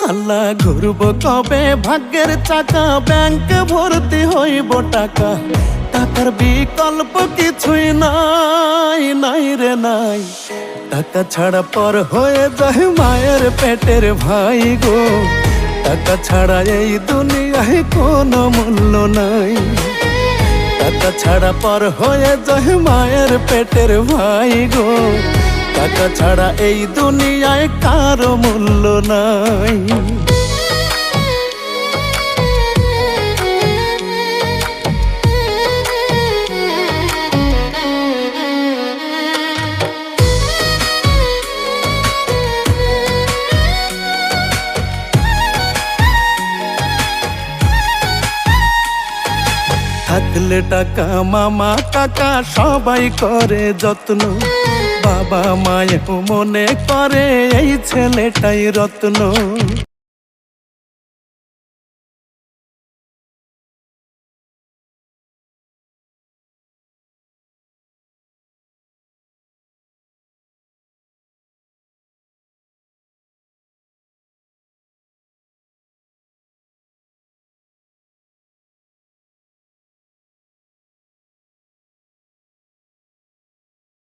আল্লাহ ঘুরব কবে ভাগ্যের চাকা, ব্যাংক ভর্তি হইব টাকা, টাকার বিকল্প কিছুই নাই, নাই রে নাই। টাকা ছাড়া পর হয়ে যায় মায়ের পেটের ভাই গো, টাকা ছাড়া এই দুনিয়ায় কোনো মূল্য নাই। টাকা ছাড়া পর হয়ে যায় মায়ের পেটের ভাই গো, টাকা ছাড়া এই দুনিয়ায় কারো মূল্য নাই। থাকলে টাকা মামা কাকা সবাই করে যত্ন, বাবা মায়েও মনে করে এই ছেলেটাই রত্ন।